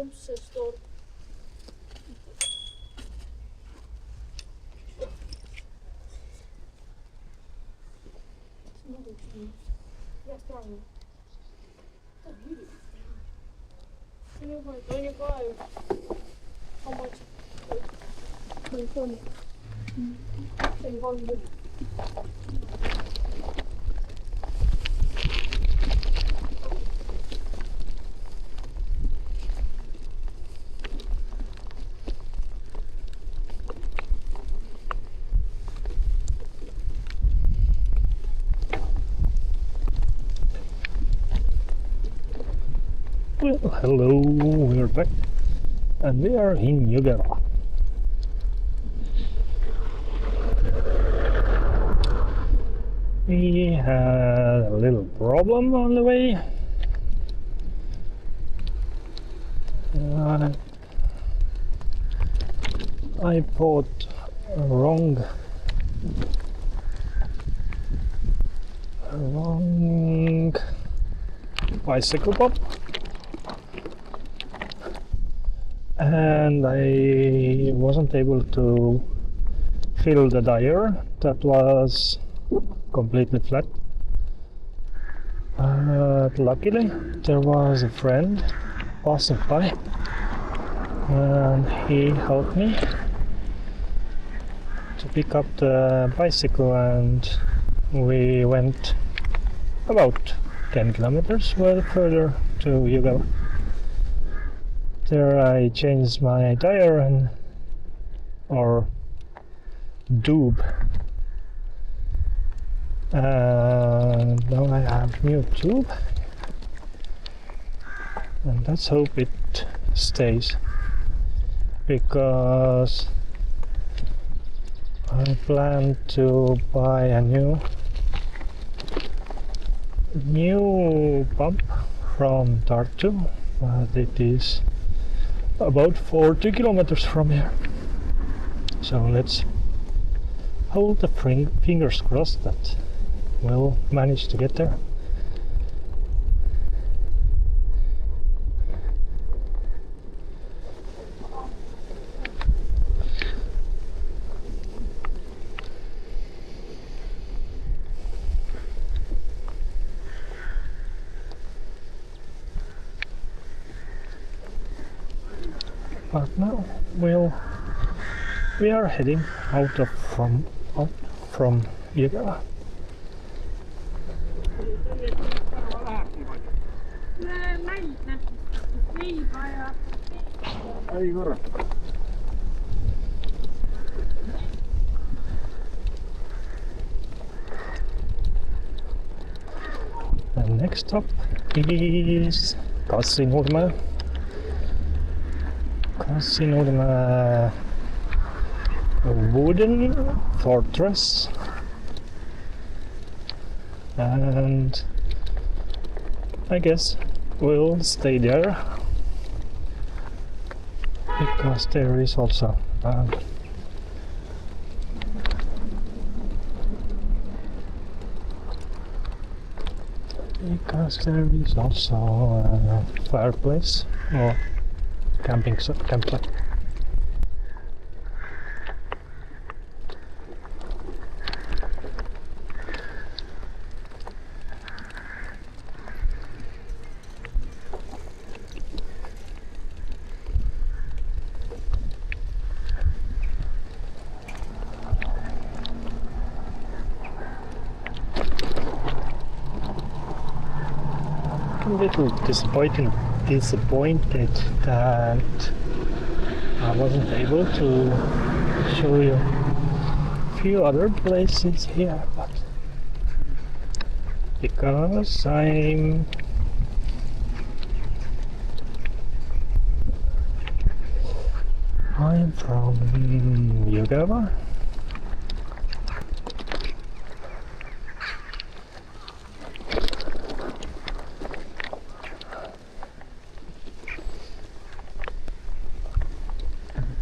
se står. Ja strano. Toinen kai. How much? Well, hello, we're back, and we are in Jugera. We had a little problem on the way. I bought a wrong bicycle pump. And I wasn't able to fill the tire that was completely flat. But luckily there was a friend passing by and he helped me to pick up the bicycle, and we went about 10 kilometers further to Jugera. There I changed my tire or tube, and now I have new tube, and let's hope it stays, because I plan to buy a new pump from Tartu, but it is about 40 kilometers from here. So let's hold the fingers crossed that we'll manage to get there. But now we are heading out from Jugera. The next stop is Kassinurme. A wooden fortress, and I guess we'll stay there because there is also a fireplace or campsite. I'm a little disappointed that I wasn't able to show you a few other places here, but because I'm from Jugera.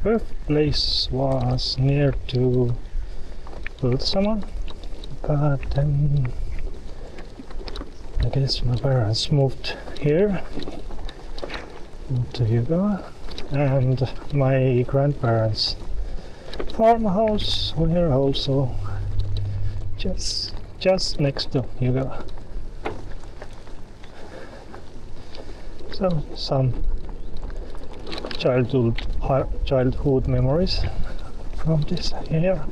Birthplace was near to Ultsaman, but then I guess my parents moved here to Hugo, and my grandparents' farmhouse were also just next to Hugo. So some childhood memories from this here.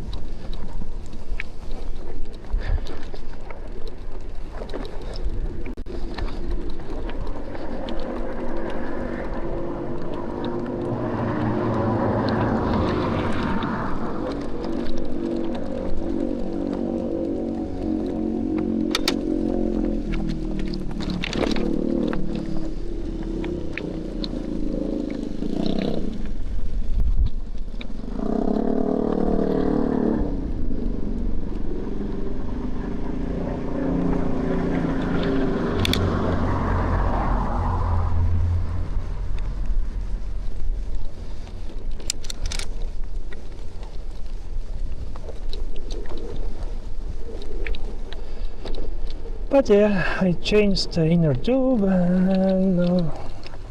But yeah, I changed the inner tube and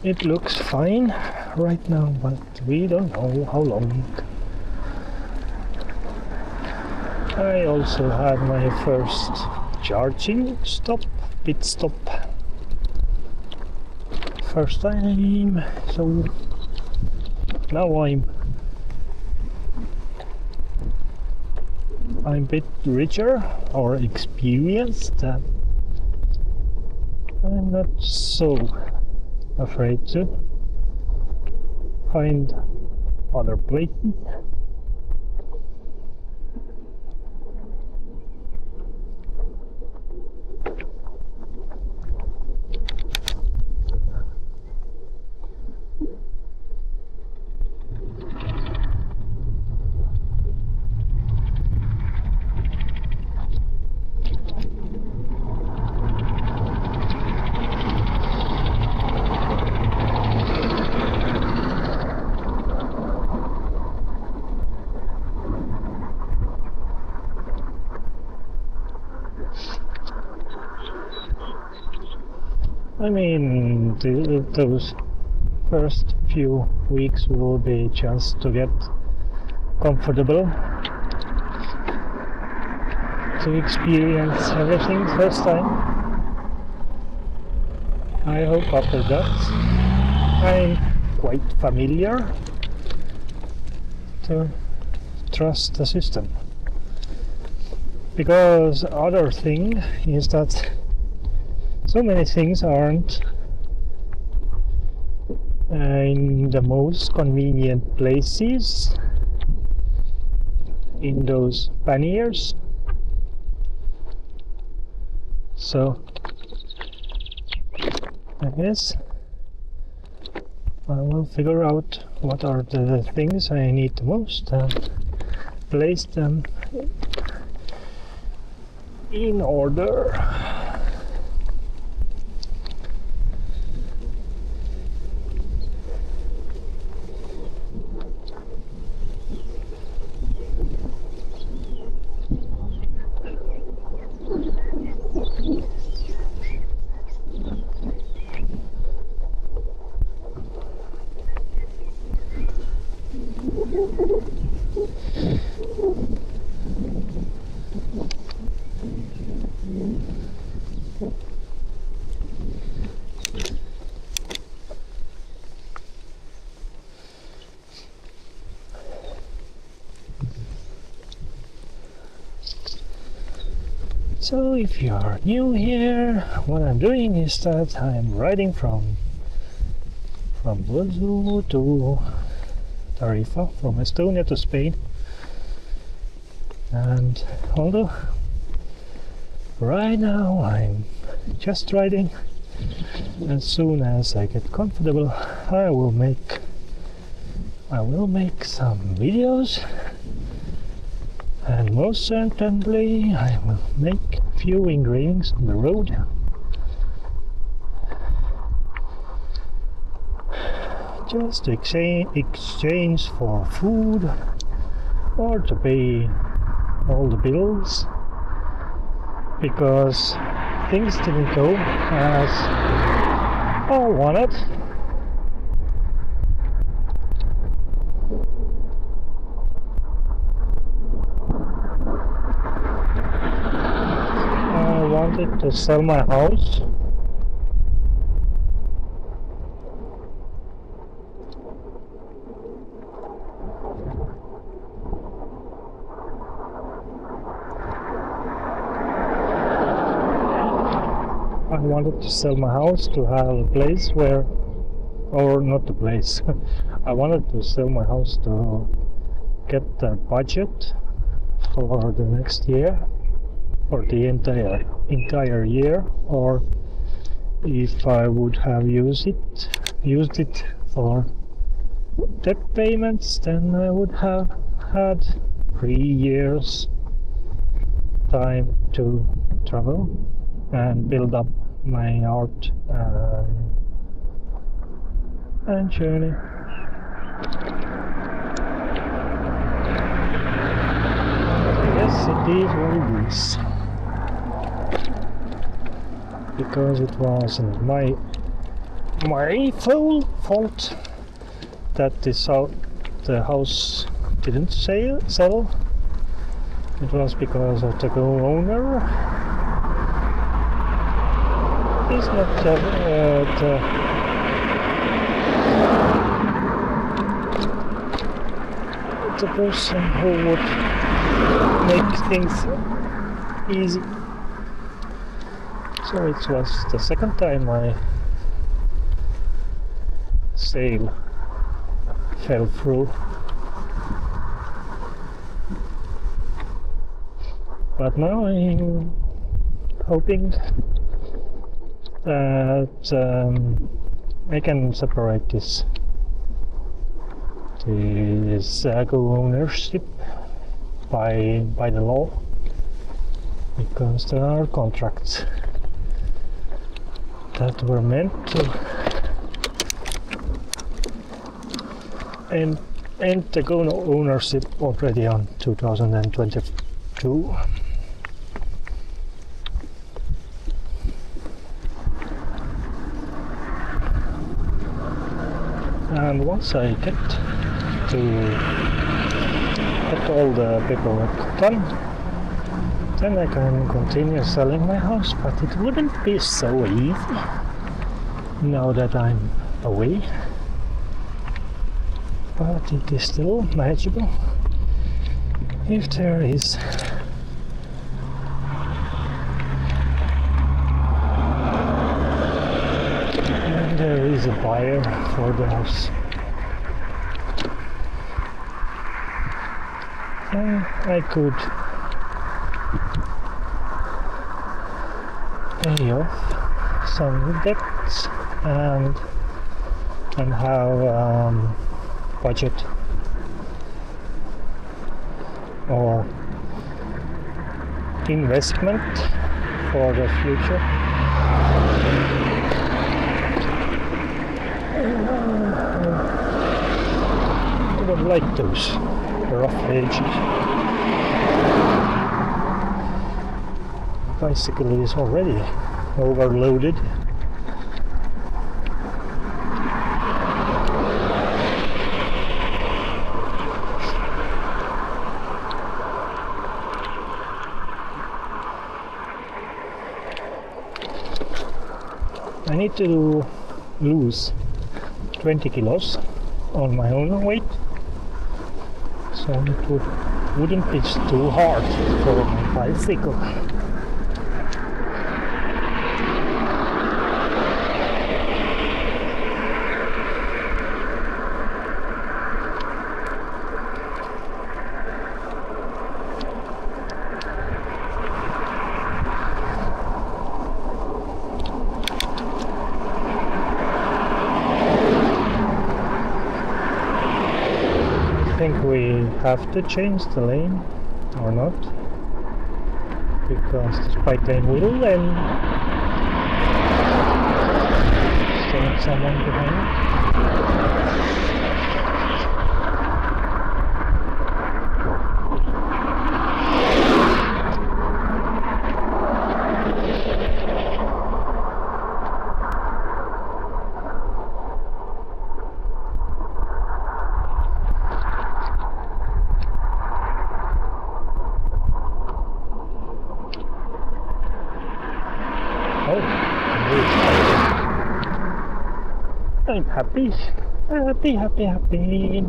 it looks fine right now, but we don't know how long. I also had my first charging pit stop. First time, so now I'm a bit richer or experienced. I'm not so afraid to find other places. I mean, those first few weeks will be just to get comfortable, to experience everything first time. I hope after that I'm quite familiar to trust the system. Because other thing is that so many things aren't in the most convenient places in those panniers. So I guess I will figure out what are the things I need the most and place them in order. So if you are new here, what I'm doing is that I'm riding from Buzzu to Tarifa, from Estonia to Spain. And although right now I'm just riding, as soon as I get comfortable I will make some videos, and most certainly I will make a few engravings on the road. Just to exchange for food or to pay all the bills, because things didn't go as I wanted. to sell my house. I wanted to sell my house to have a place where, or not a place, I wanted to sell my house to get the budget for the next year, for the entire year, or if I would have used it for debt payments, then I would have had 3 years time to travel and build up my art and journey. Yes, it is what it is. Because it wasn't my full fault that the house didn't sell. It was because of the owner. It's not the person who would make things easy. So it was the second time my sale fell through. But now I'm hoping that I can separate this co-ownership by the law, because there are contracts that were meant to end the co-ownership already on 2022. And once I get all the paperwork done, then I can continue selling my house, but it wouldn't be so easy now that I'm away. But it is still manageable if there is a buyer for the house. I could pay off some debts and have budget or investment for the future. I don't like those rough edges. The bicycle is already overloaded. I need to lose 20 kilos on my own weight, so it wouldn't be too hard for my bicycle. I think we have to change the lane or not, because the bike lane will then send someone behind. happy, happy, happy, happy.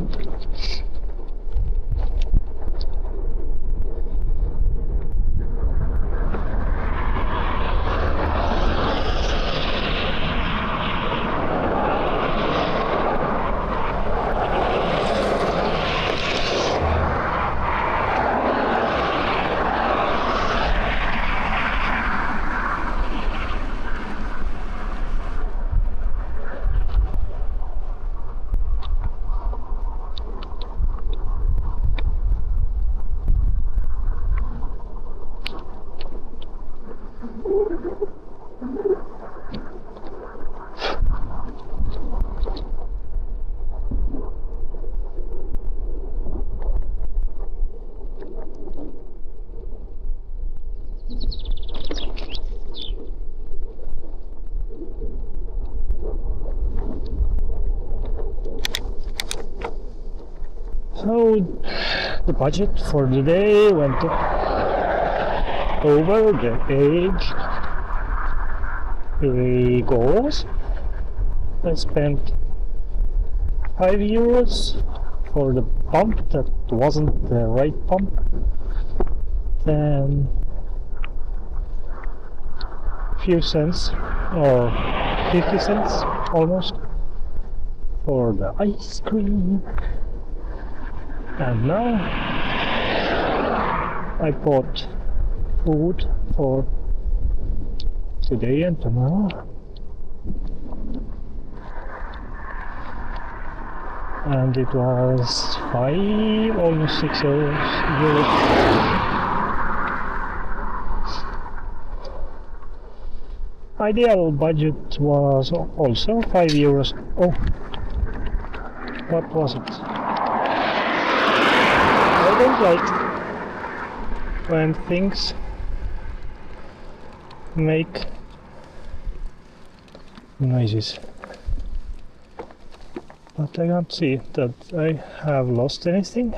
So the budget for the day went over the age goals. I spent €5 for the pump that wasn't the right pump, then few cents or 50 cents almost for the ice cream. And now I bought food for today and tomorrow, and it was 5, almost 6 euros. Ideal budget was also €5. Oh, what was it? I don't like when things make noises, but I can't see that I have lost anything.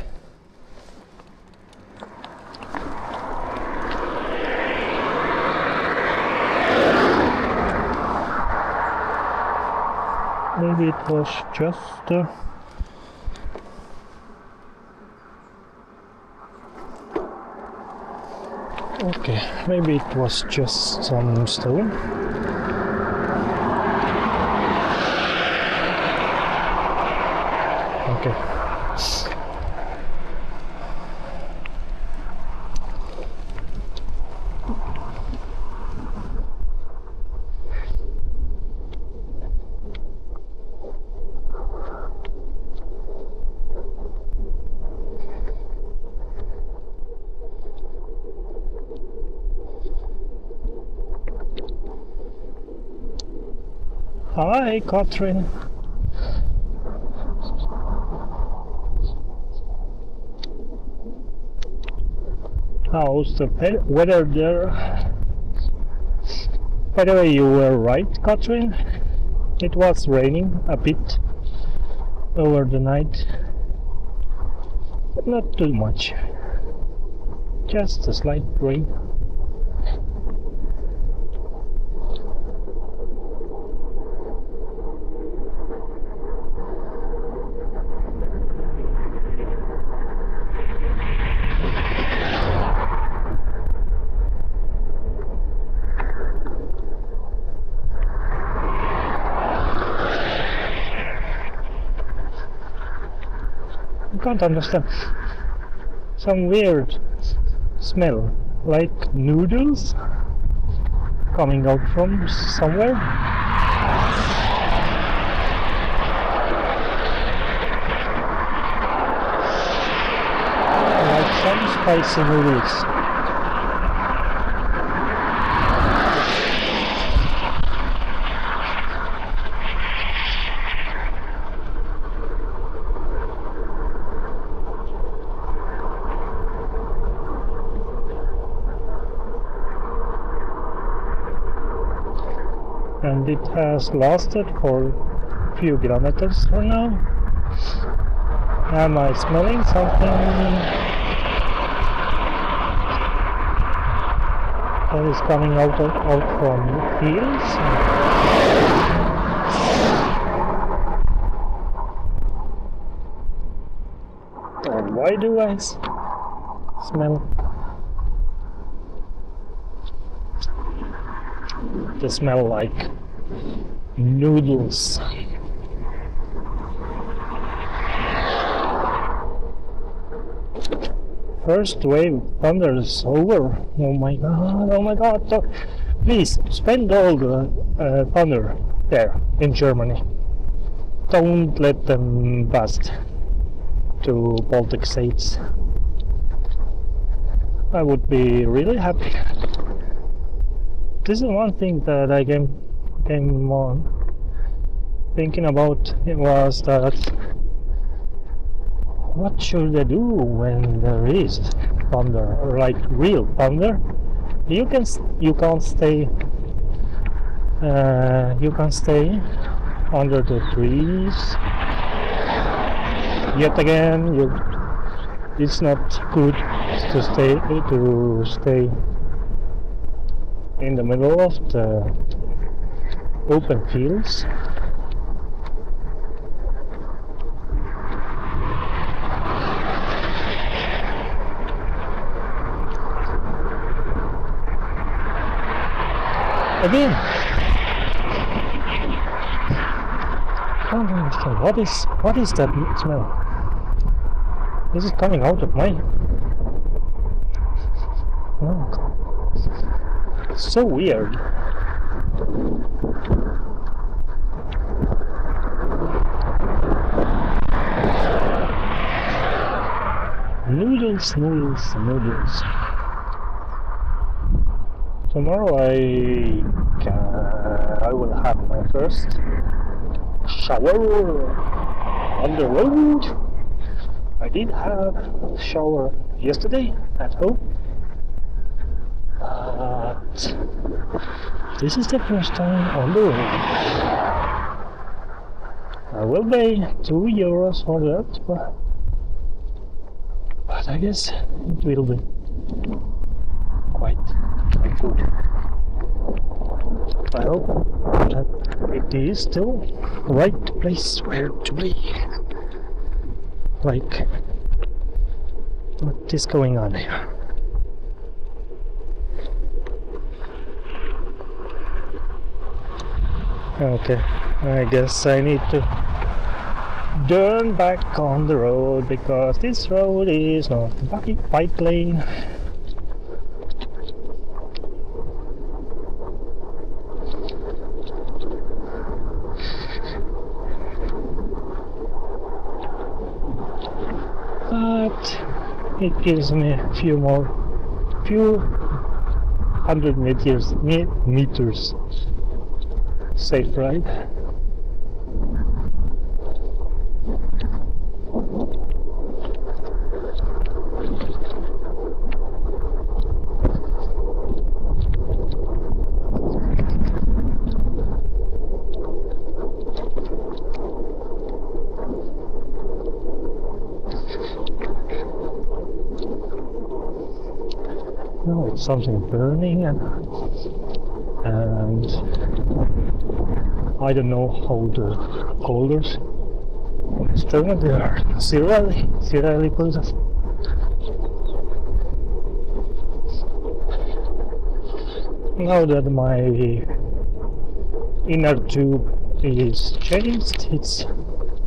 Maybe it was just okay, maybe it was just some stone. Okay. Hi, Catherine. How's the weather there? By the way, you were right, Catherine. It was raining a bit over the night, but not too much. Just a slight rain. I can't understand. Some weird smell, like noodles coming out from somewhere. Like some spicy noodles. And it has lasted for a few kilometers for now. Am I smelling something that is coming out from fields? Or why do I smell the smell like noodles? First wave thunder is over. Oh my god, oh my god. Please spend all the thunder there in Germany. Don't let them bust to Baltic states. I would be really happy. This is one thing that I came on thinking about. It was that what should I do when there is thunder, like real thunder? You can't stay under the trees. Yet again, it's not good to stay in the middle of the open fields. Again, I don't understand. What is that smell? Is it coming out of my? No. It's so weird. Noodles, noodles, noodles. Tomorrow I will have my first shower on the road. I did have a shower yesterday at home, but this is the first time on the road. I will pay €2 for that, but I guess it will be quite good. I hope that it is still the right place where to be. Like, what is going on here? Okay, I guess I need to turn back on the road because this road is not a bike lane. It gives me a few hundred meters safe ride. No, it's something burning and I don't know how the colors it's turning. They are serially closes. Now that my inner tube is changed, it's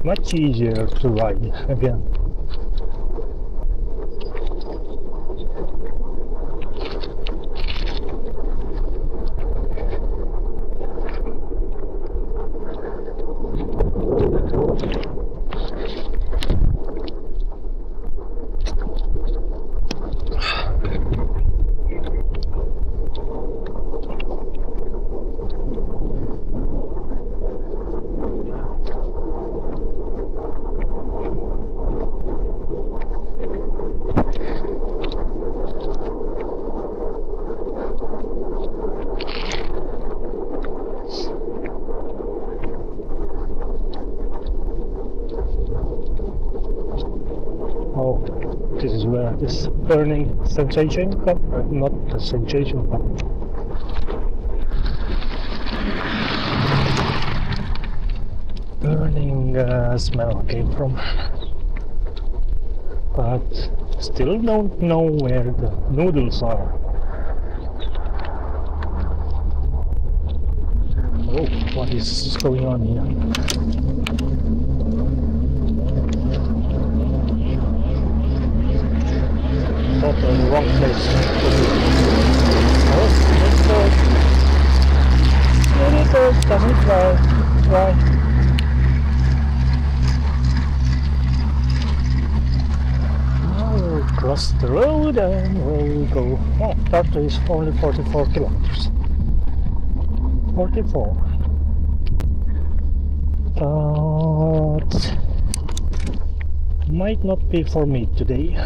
much easier to ride again. This is where this burning sensation comes, not the sensation, but burning smell came from. but still don't know where the noodles are. Oh, what is going on here? Totally wrong place. Oh, let's go. Let it go, doesn't fly. Right. We'll cross the road and we'll go. Oh, that is only 44 kilometers. 44. But might not be for me today.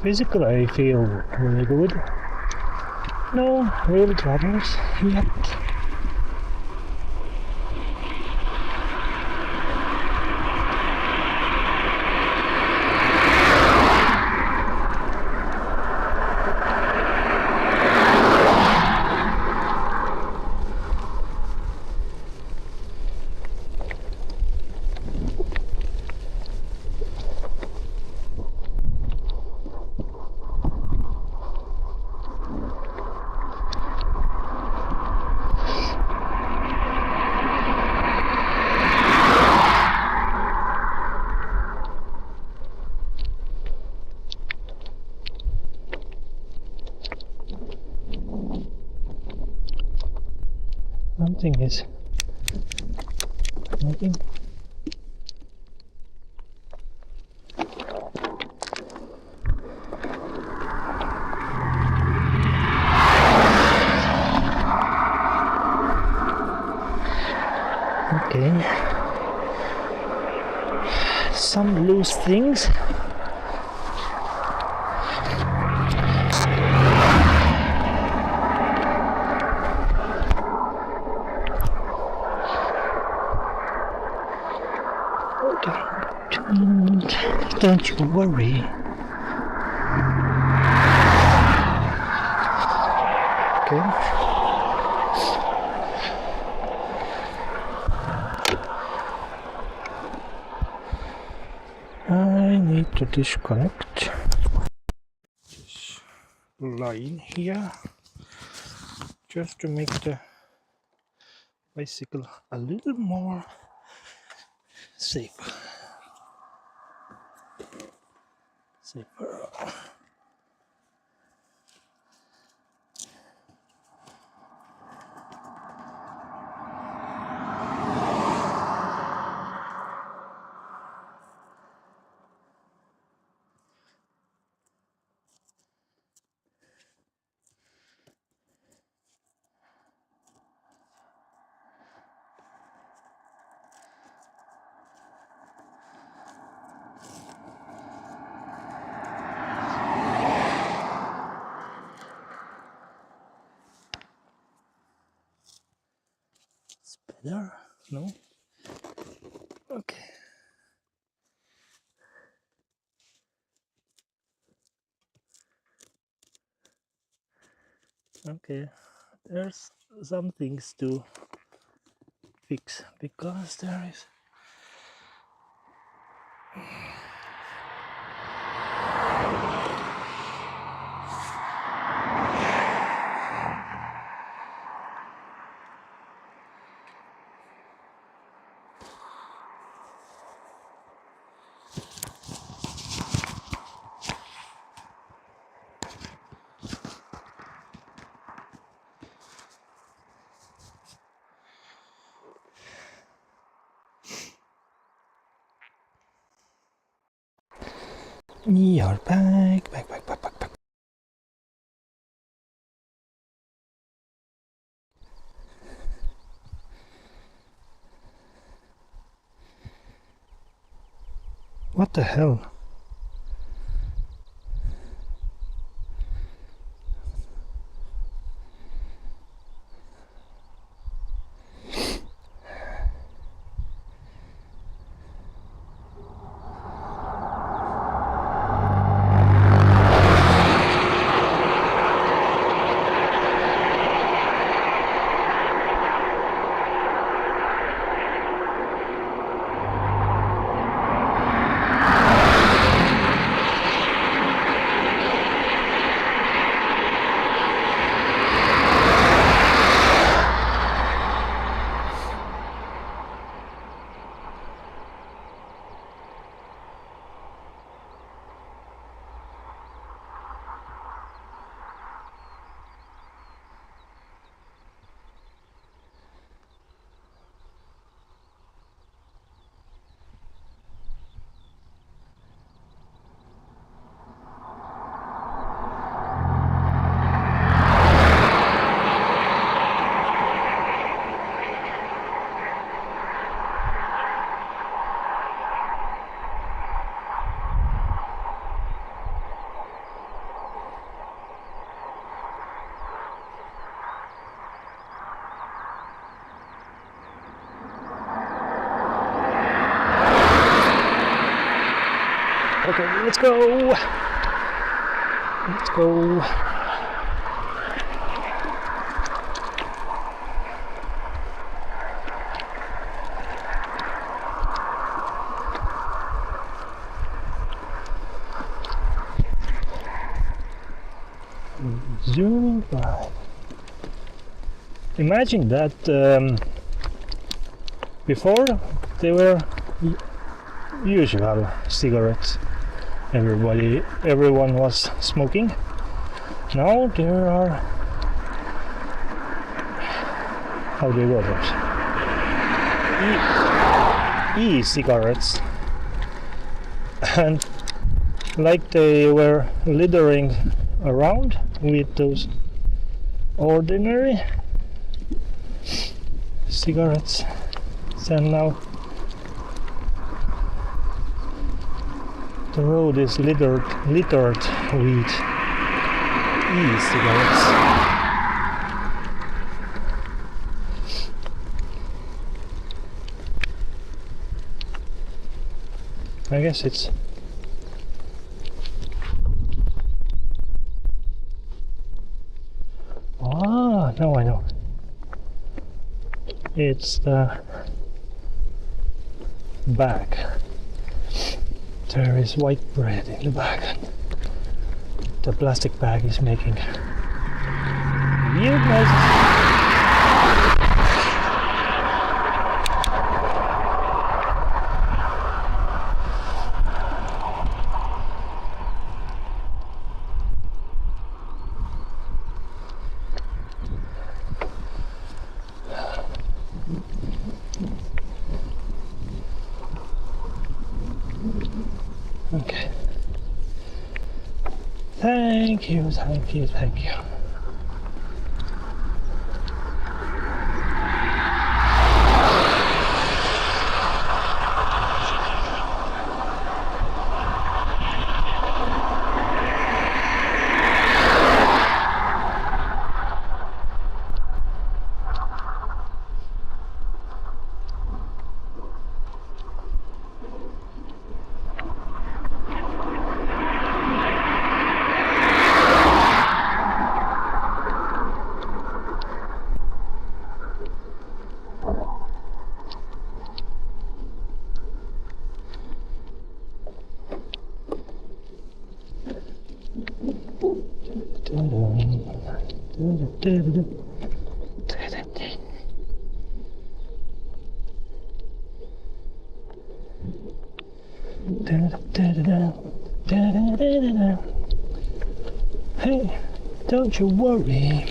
Physically I feel really good. No real troubles yet. Something is moving. Okay. Some loose things. Don't you worry. Okay. I need to disconnect this line here just to make the bicycle a little more safer. Better? No? Okay. Okay. There's some things to fix because there is we are back. What the hell? Okay, let's go. Let's go. Zooming by. Imagine that before they were usual cigarettes. Everyone was smoking. Now there are, how do you call those? E-cigarettes, and like they were littering around with those ordinary cigarettes, and now the road is littered with e-cigarettes. I guess it's now I know. It's the back. There is white bread in the bag. The plastic bag is making weird noises. Okay. Thank you, thank you, thank you. Hey, don't you worry.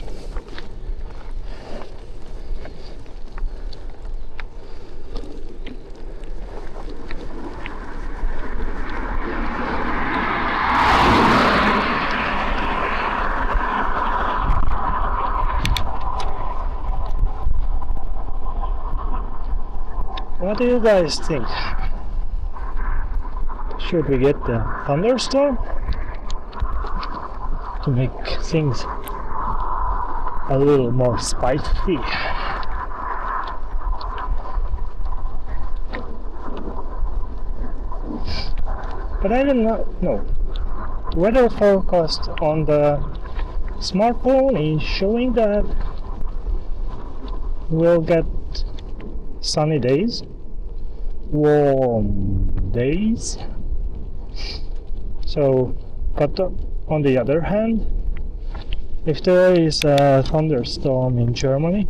What do you guys think? Should we get the thunderstorm to make things a little more spicy? But I don't know. Weather forecast on the smartphone is showing that we'll get sunny days, warm days. So, but on the other hand, if there is a thunderstorm in Germany,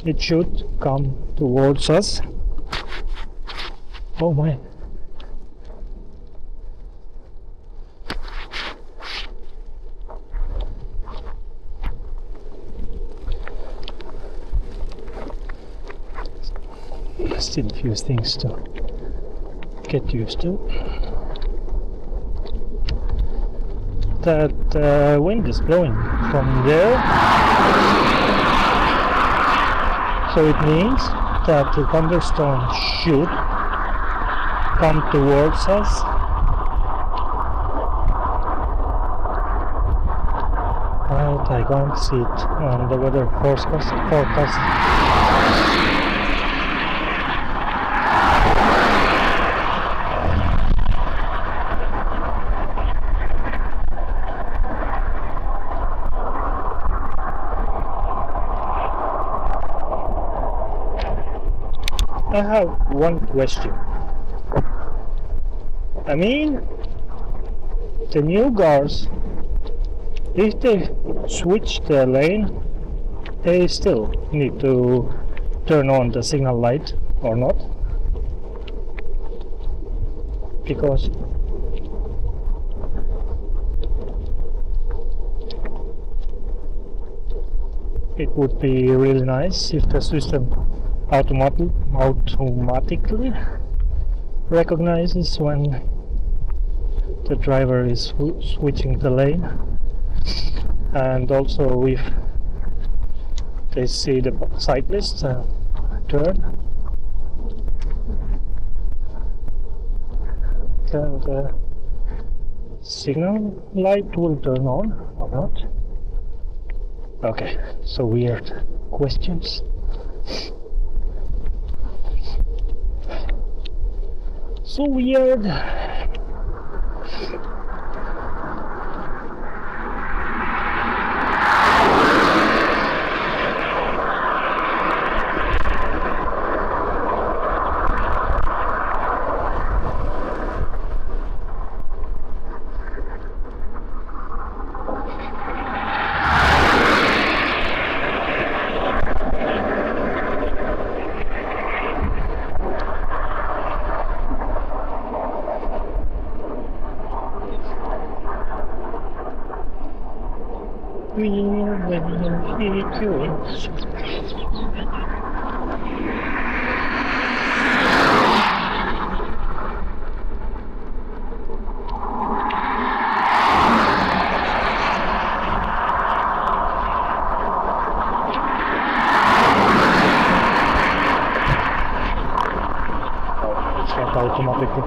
it should come towards us. Oh my. Still a few things to get used to. That wind is blowing from there, so it means that the thunderstorm should come towards us. But I can't see it on the weather forecast. I have one question. I mean, the new cars, if they switch the lane, they still need to turn on the signal light or not? Because it would be really nice if the system automatically recognizes when the driver is switching the lane, and also if they see the cyclist turn, then the signal light will turn on or not. Okay, so weird questions. So weird. when he goes. Oh, it's not automatically.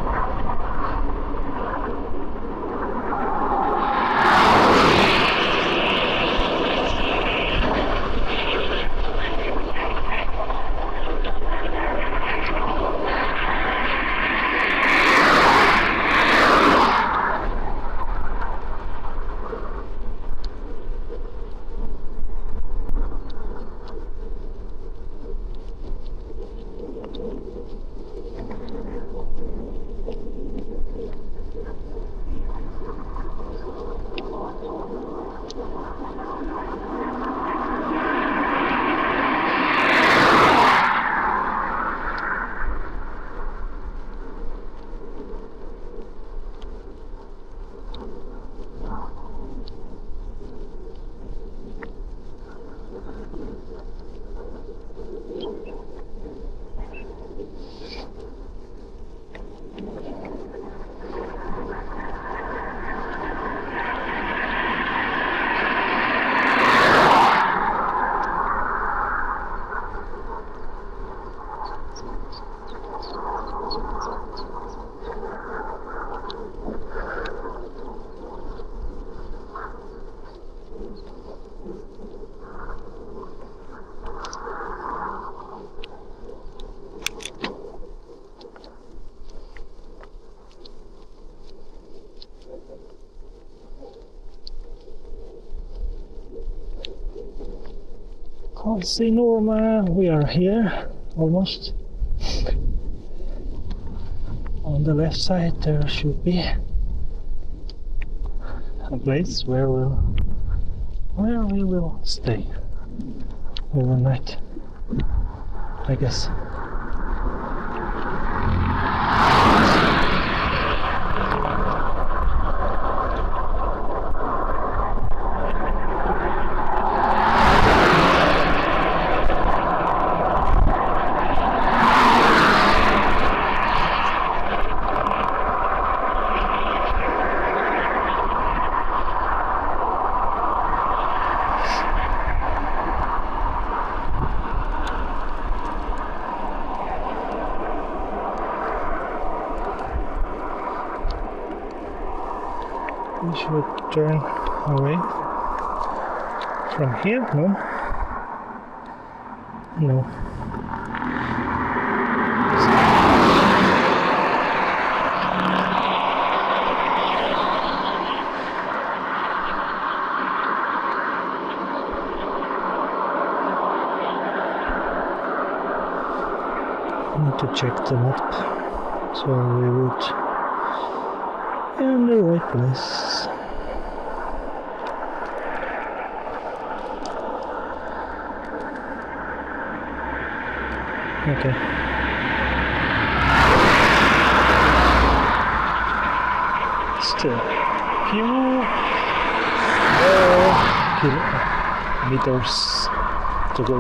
Can't see Norma, we are here, almost. On the left side there should be a place where we will stay overnight, I guess. We should turn away from here, no? No. I need to check the map so we would in the right place. Okay. Still few meters to go.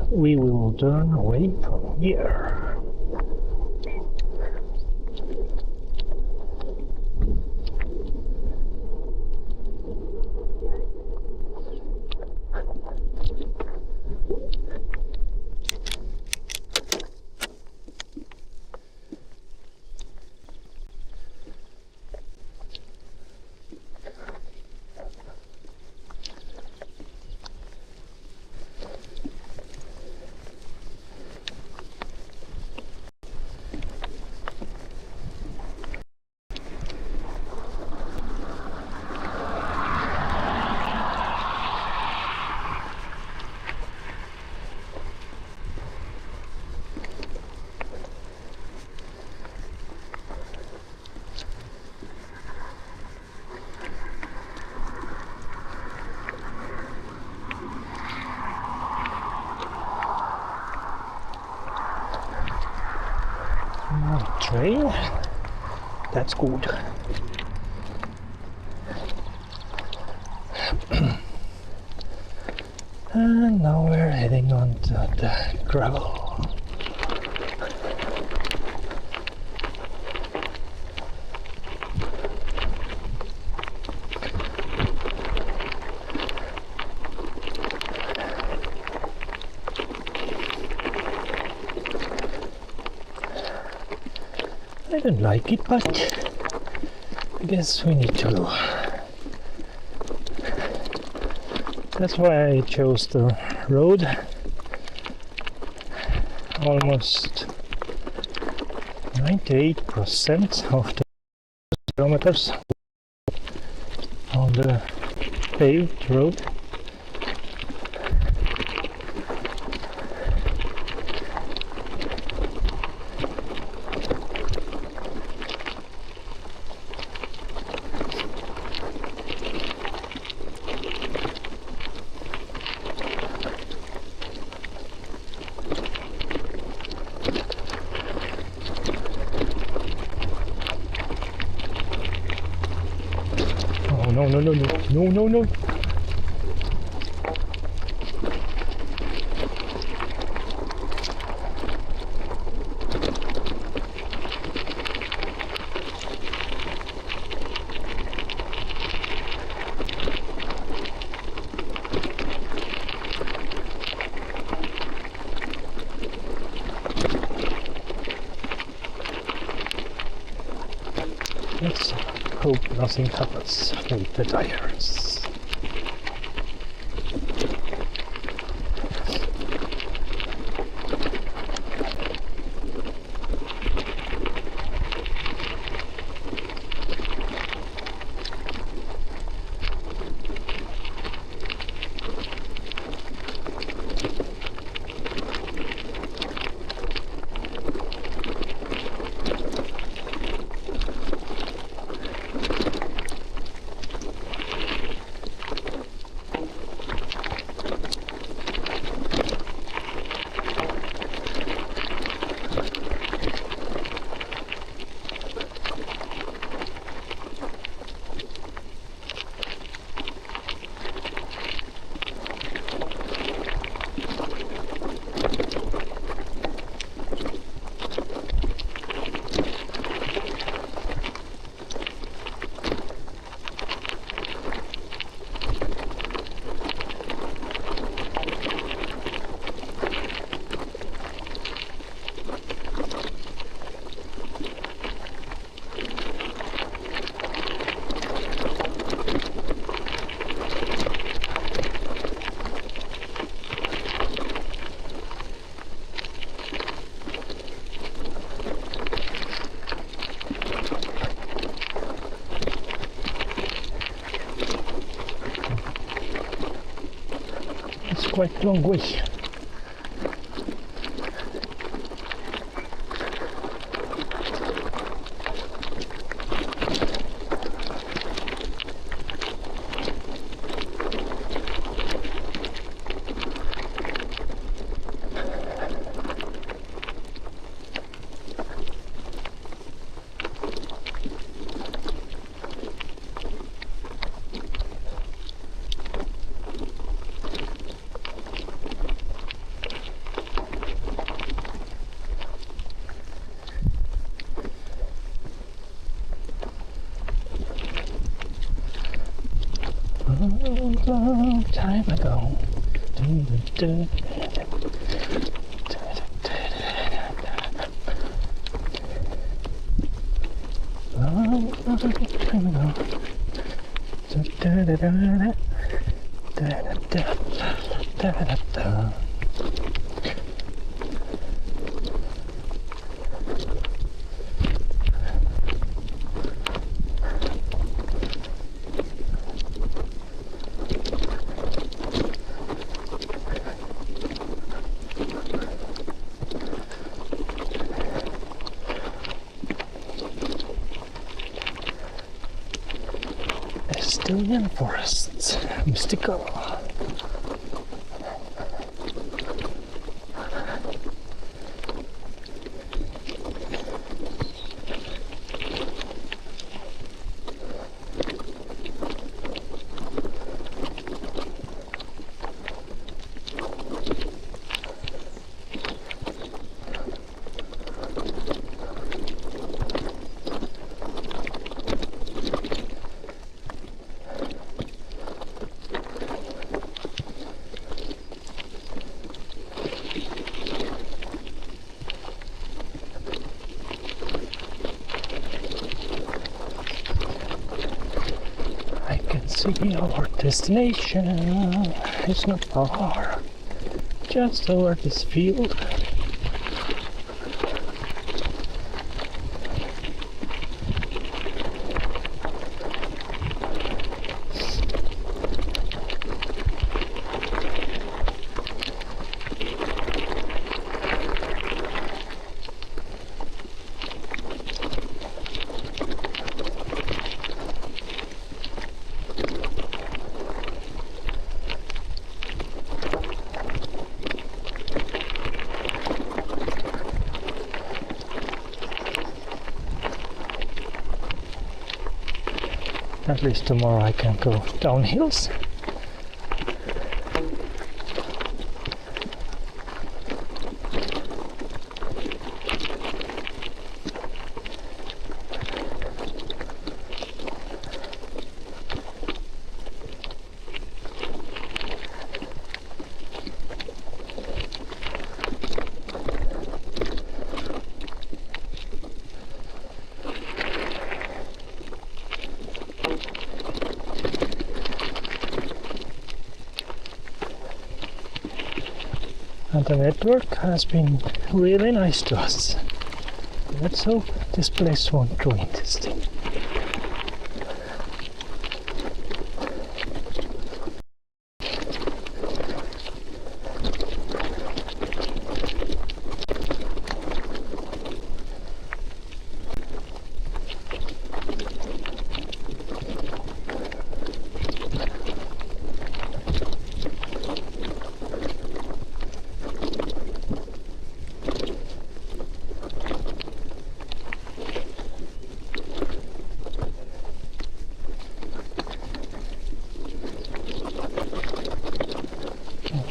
We will turn away from here. Trail, that's good. And now we're heading on to the gravel. I don't like it, but I guess we need to. That's why I chose the road. Almost 98% of the kilometers on the paved road. No. Let's hope nothing happens with the tires. Quite a long way. Long time ago. Long time ago. Estonian forests, mystical. See our destination. It's not far, just over this field. At least tomorrow I can go down hills. And the network has been really nice to us. Let's hope this place won't ruin this thing.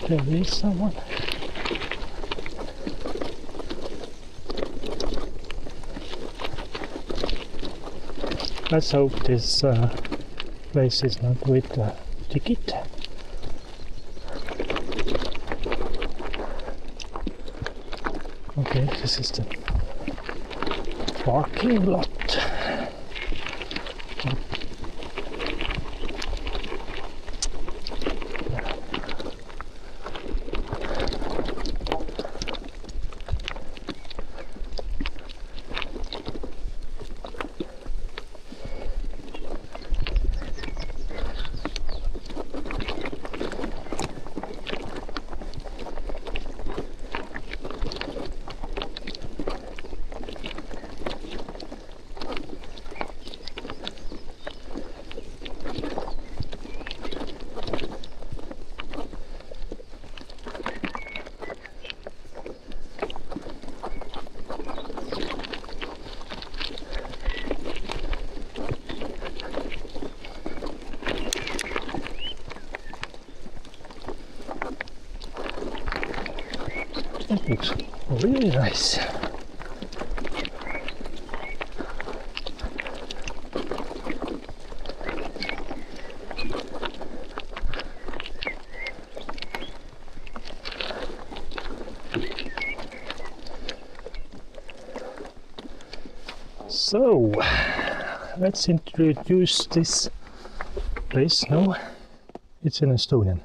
There is someone. Let's hope this place is not with the ticket. Okay, this is the parking lot. It looks really nice. So, let's introduce this place now. It's in Estonian.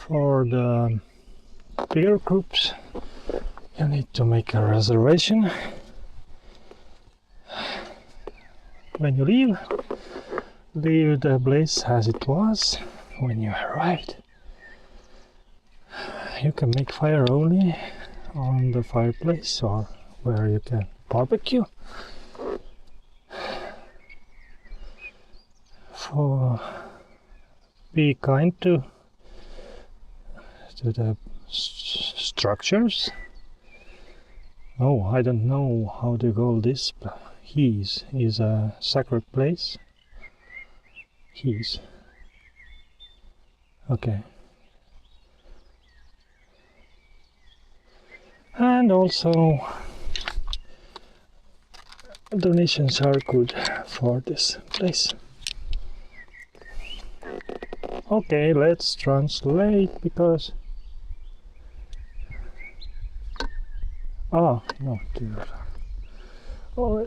For the bigger groups, you need to make a reservation. When you leave the place as it was when you arrived. You can make fire only on the fireplace or where you can barbecue. Be kind to the structures. Oh, I don't know how to call this, but He's is a sacred place. He's okay. And also donations are good for this place. Okay, let's translate because no, dude. Oh,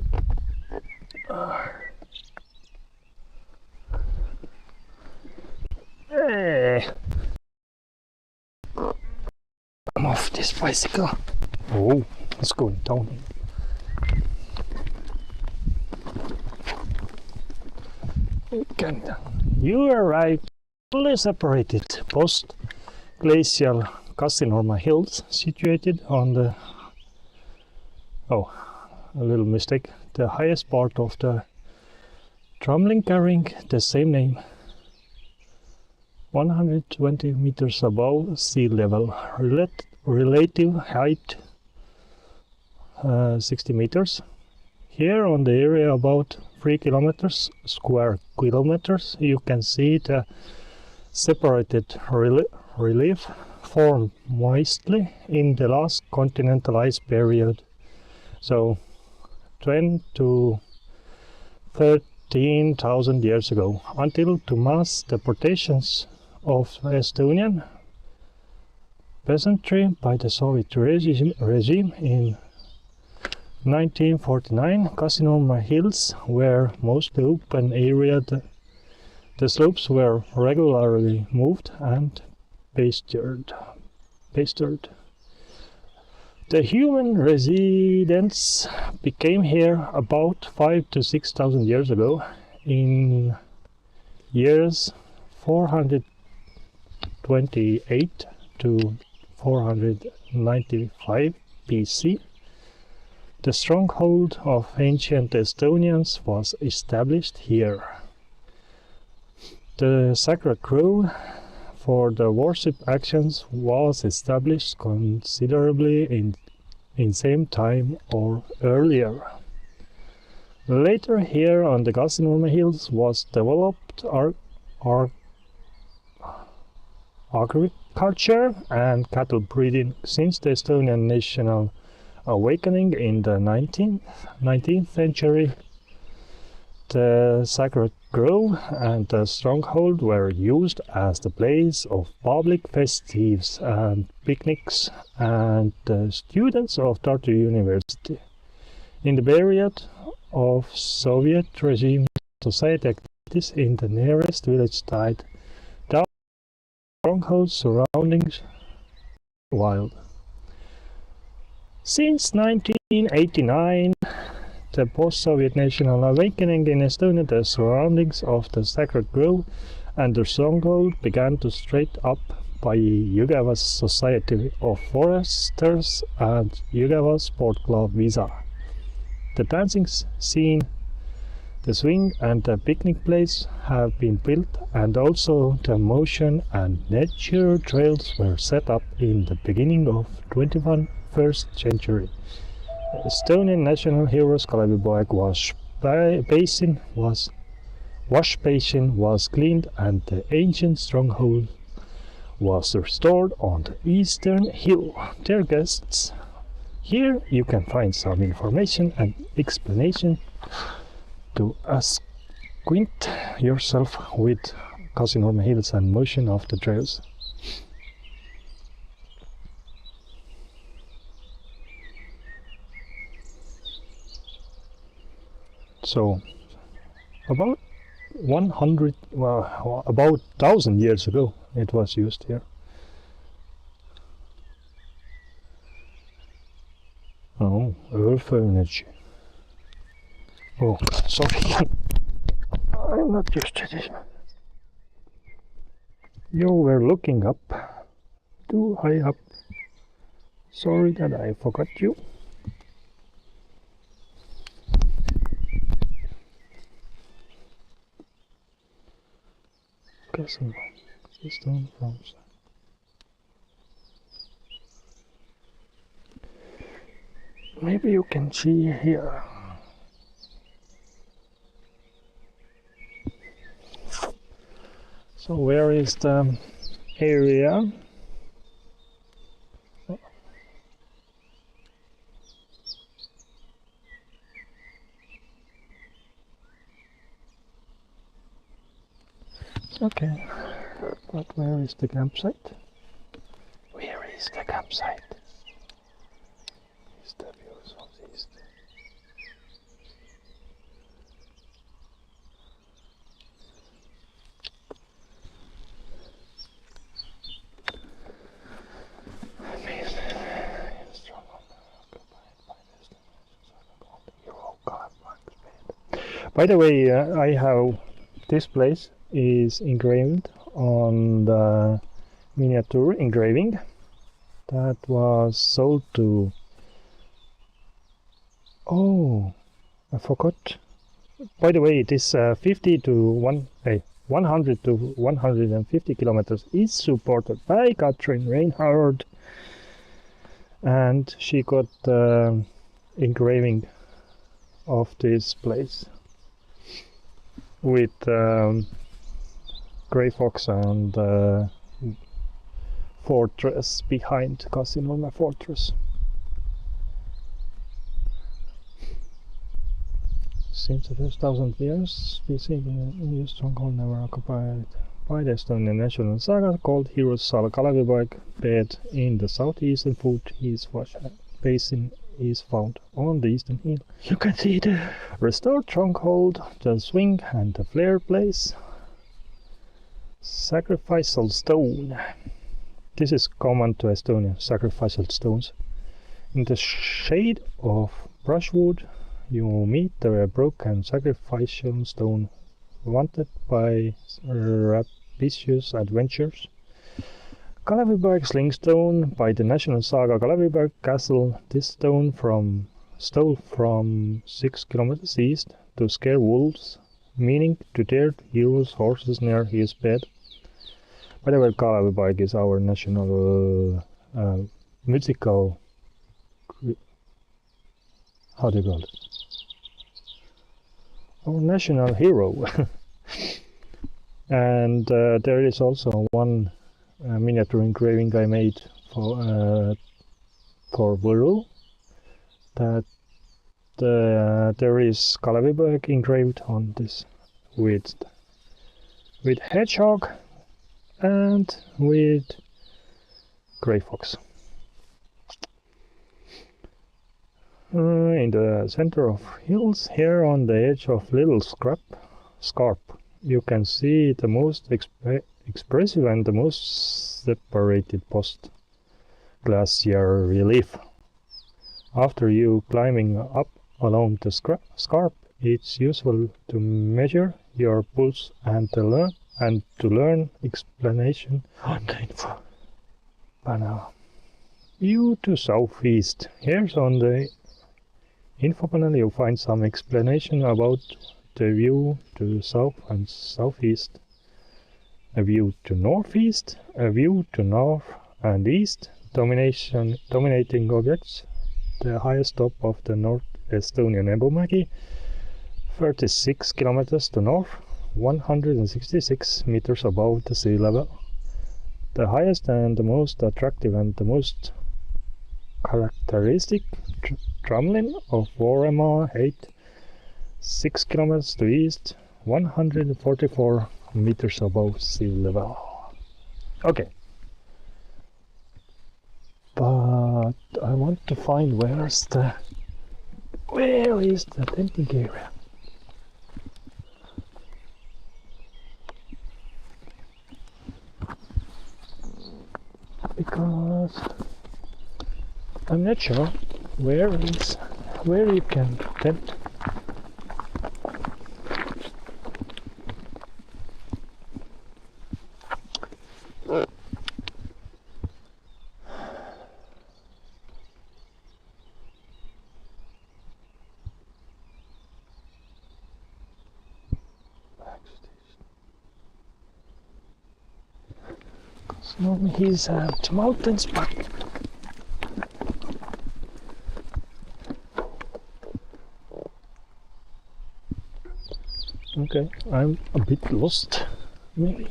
hey. I'm off this bicycle. Oh, it's going down. You arrived fully separated post-glacial Cassinorma Hills, situated on the a little mistake. The highest part of the drumlin carrying the same name, 120 meters above sea level. Relative height 60 meters. Here on the area about 3 square kilometers, you can see the separated relief formed mostly in the last continental ice period. So 10 to 13,000 years ago, until to mass deportations of Estonian peasantry by the Soviet regime in 1949. Kasinorma Hills were mostly open area. The slopes were regularly moved and pastured. The human residents became here about 5,000 to 6,000 years ago. In years 428 to 495 BC, the stronghold of ancient Estonians was established here. The sacred grove for the worship actions was established considerably in same time or earlier. Later here on the Kasinorma Hills was developed agriculture and cattle breeding. Since the Estonian national awakening in the 19th century, the sacred grove and the stronghold were used as the place of public festivities and picnics and the students of Tartu University. In the period of Soviet regime, society activities in the nearest village died down. Stronghold surroundings wild. Since 1989, the post-Soviet national awakening in Estonia, the surroundings of the sacred grove and the stronghold began to straight up by Jõgeva's Society of Foresters and Jõgeva Sport Club Visa. The dancing scene, the swing and the picnic place have been built, and also the motion and nature trails were set up in the beginning of 21st century. Estonian national heroes Kalevipoeg wash basin was cleaned and the ancient stronghold was restored on the eastern hill. Dear guests, here you can find some information and explanation to acquaint yourself with Kasinorma Hills and motion of the trails. So, about 1,000 years ago it was used here. Oh, earth energy. Oh, sorry. I'm not used to this. You were looking up. Too high up. Sorry that I forgot you. Castle system from maybe you can see here. So where is the area? Okay, but where is the campsite? Where is the campsite? Is the views of the east? By the way, I have this place is engraved on the miniature engraving that was sold to, oh, I forgot. By the way, it is 100 to 150 kilometers is supported by Katrin Reinhardt, and she got engraving of this place with Grey Fox and fortress behind Kasinorma Fortress. Since the first 1,000 years, BC, new stronghold never occupied by the Estonian national saga called Heroes Sala Kalevipoeg bed in the southeastern foot. His basin is found on the eastern hill. You can see the restored stronghold, the swing and the flare place. Sacrificial stone. This is common to Estonia, sacrificial stones. In the shade of brushwood you meet the broken sacrificial stone wanted by rapacious adventurers. Kalevipoeg slingstone by the national saga Kalevipoeg castle. This stone stole from 6 kilometers east to scare wolves, meaning to tear heroes' horses near his bed. By the way, Kalevipoeg is our national musical. How do you call it? Our national hero. And there is also one miniature engraving I made for Võru, that there is Kalevipoeg engraved on this with hedgehog and with grey fox. In the center of hills, here on the edge of little scarp, you can see the most expressive and the most separated post-glacier relief. After you climbing up along the scarp, it's useful to measure your pulse and to learn explanation on the info panel. View to southeast. Here's on the info panel you find some explanation about the view to south and southeast, a view to northeast, a view to north and east, dominating objects, the highest top of the North Estonian Ebumägi, 36 kilometers to north, 166 meters above the sea level. The highest and the most attractive and the most characteristic drumlin of Vooremaa height, 6 kilometers to east, 144 meters above sea level. Okay. But I want to find where is the tenting area. Because I'm not sure where you can tent. Normally he's at mountains, but okay, I'm a bit lost. Maybe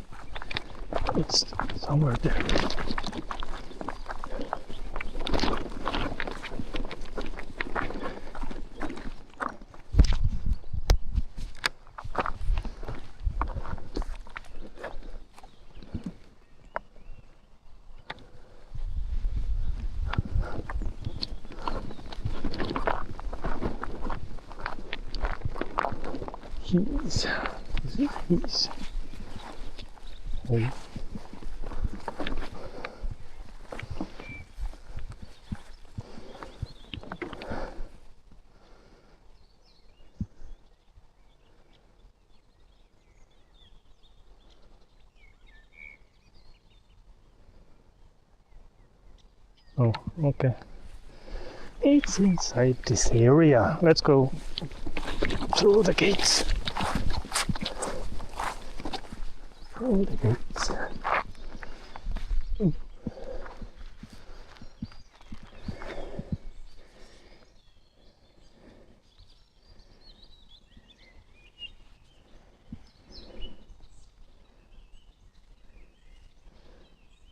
it's somewhere there. Is it his? Oh. Oh, okay. It's inside this area. Let's go through the gates. Through the gates.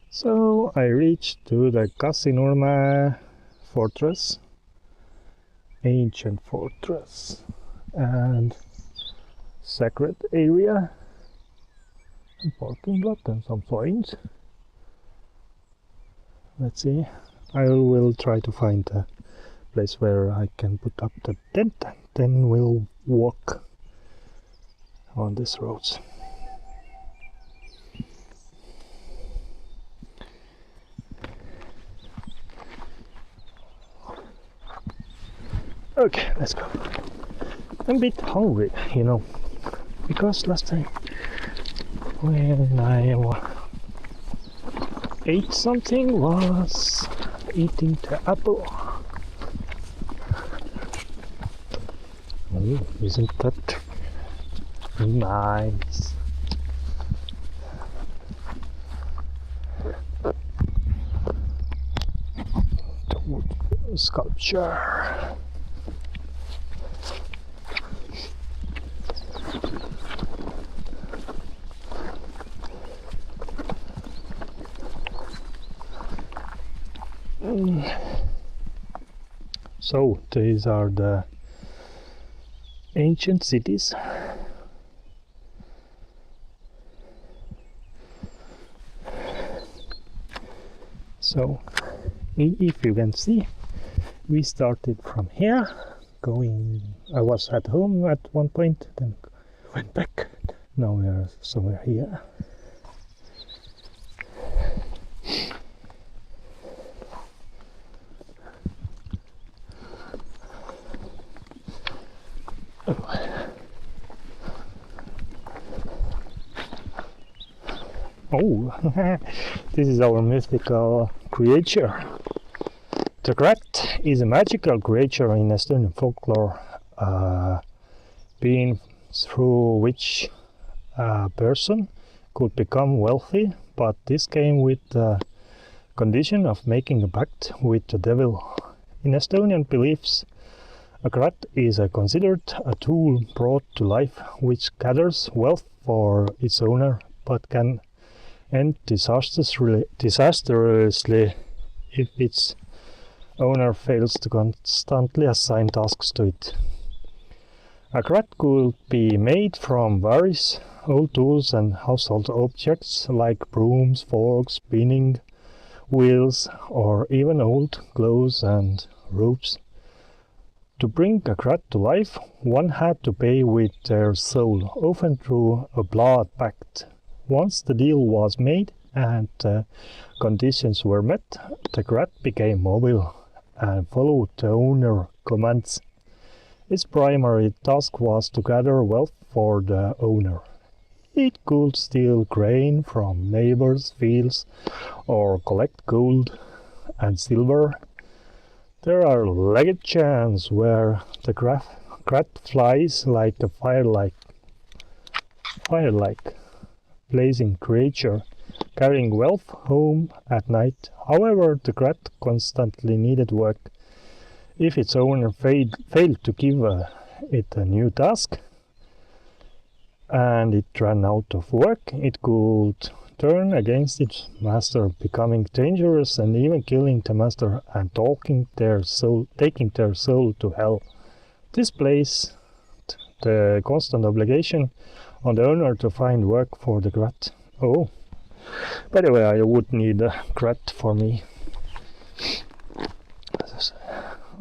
So I reached to the Kasinurme fortress, ancient fortress and sacred area, a parking lot and some signs. Let's see. I will try to find a place where I can put up the tent, and then we'll walk on these roads. Okay, let's go. I'm a bit hungry, you know, because last time when I ate something was eating the apple. Oh, isn't that nice? The wood sculpture. So these are the ancient cities. So if you can see, we started from here, I was at home at one point, then went back. Now we are somewhere here. Oh, this is our mythical creature. The rat is a magical creature in Estonian folklore, being through which a person could become wealthy, but this came with the condition of making a pact with the devil. In Estonian beliefs, a rat is considered a tool brought to life which gathers wealth for its owner, but can end disastrously if its owner fails to constantly assign tasks to it. A rat could be made from various old tools and household objects like brooms, forks, spinning wheels, or even old clothes and ropes. To bring a rat to life, one had to pay with their soul, often through a blood pact. Once the deal was made and conditions were met, the rat became mobile and followed the owner's commands. Its primary task was to gather wealth for the owner. It could steal grain from neighbors' fields or collect gold and silver. There are legends where the rat flies like a fire-like blazing creature, carrying wealth home at night. However, the rat constantly needed work. If its owner failed to give it a new task and it ran out of work, it could turn against its master, becoming dangerous and even killing the master and taking their soul to hell. This placed the constant obligation on the owner to find work for the rat. Oh, by the way, I would need a rat for me.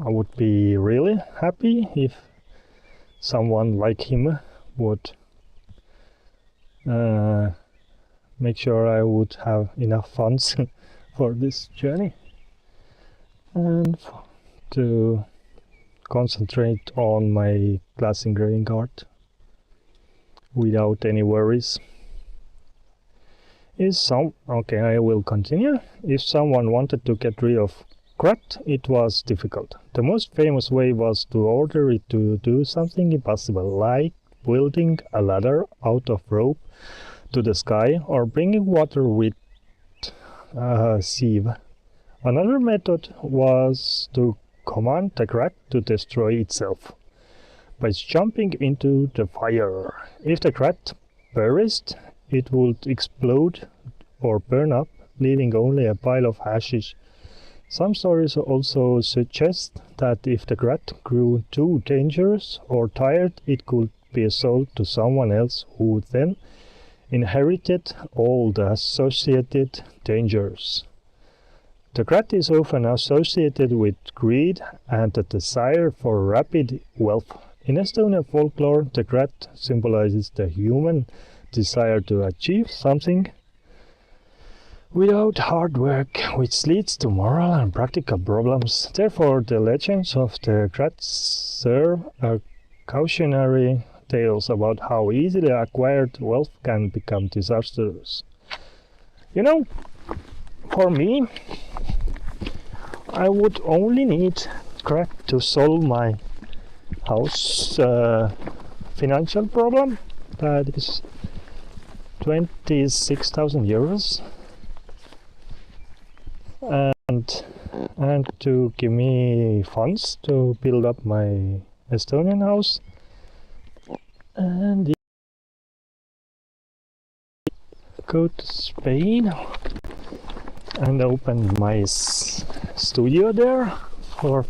I would be really happy if someone like him would make sure I would have enough funds for this journey and to concentrate on my glass engraving art without any worries. Okay, I will continue. If someone wanted to get rid of rat, it was difficult. The most famous way was to order it to do something impossible, like building a ladder out of rope to the sky or bringing water with a sieve. Another method was to command the rat to destroy itself by jumping into the fire. If the rat perished, it would explode or burn up, leaving only a pile of ashes. Some stories also suggest that if the rat grew too dangerous or tired, it could be sold to someone else who would then inherited all the associated dangers. The grat is often associated with greed and the desire for rapid wealth. In Estonian folklore, the grat symbolizes the human desire to achieve something without hard work, which leads to moral and practical problems. Therefore, the legends of the grat serve as cautionary tales about how easily acquired wealth can become disastrous. You know, for me, I would only need grat to solve my house financial problem. That is 26,000 euros. And to give me funds to build up my Estonian house, and go to Spain and open my studio there for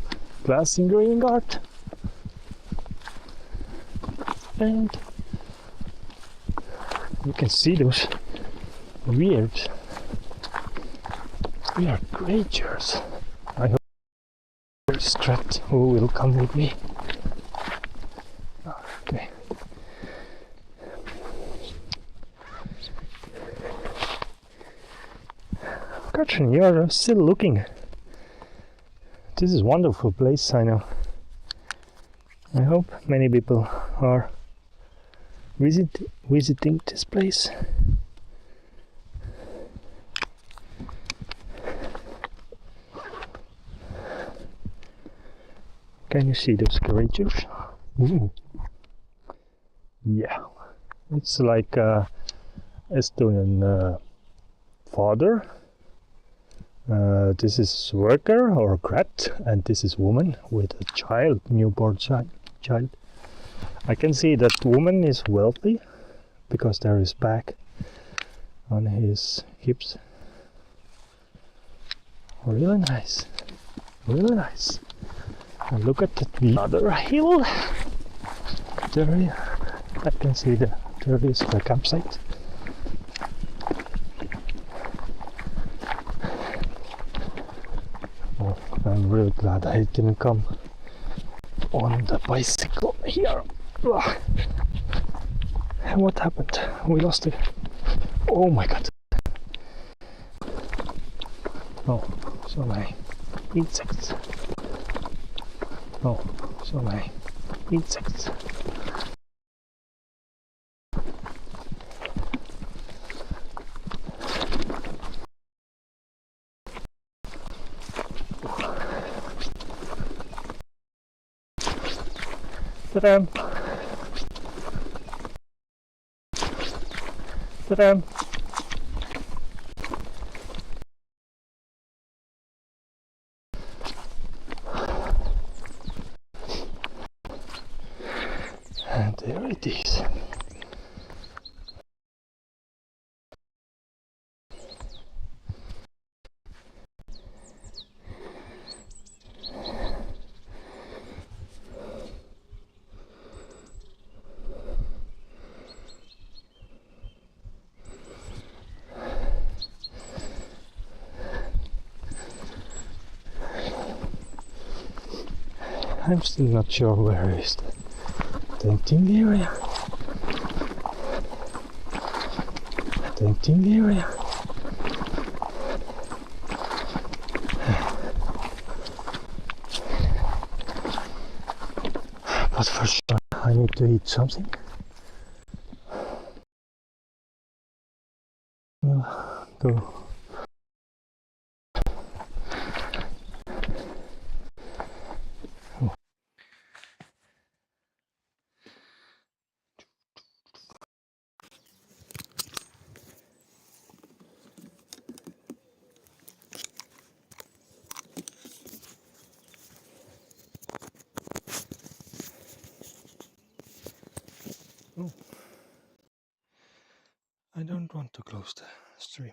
glass engraving art, and you can see those weird creatures. I hope there's Strat who will come with me. Okay. Katrin, you are still looking. This is a wonderful place, I know. I hope many people are visiting this place. Can you see those creatures? Ooh. Yeah, it's like a Estonian father. This is worker or grat, and this is woman with a child, newborn child. I can see that woman is wealthy because there is bag on his hips. Really nice, really nice. And look at the other hill. There, I can see there is the campsite. Oh, I'm really glad I didn't come on the bicycle here. Ugh. And what happened? We lost it. Oh my god. Oh, so many insects. Oh, so many insects. Ta-da! Ta-da! And there it is. I'm still not sure where is the tenting area. Tenting area. But for sure I need to eat something. We'll go. Oh. I don't want to close the stream.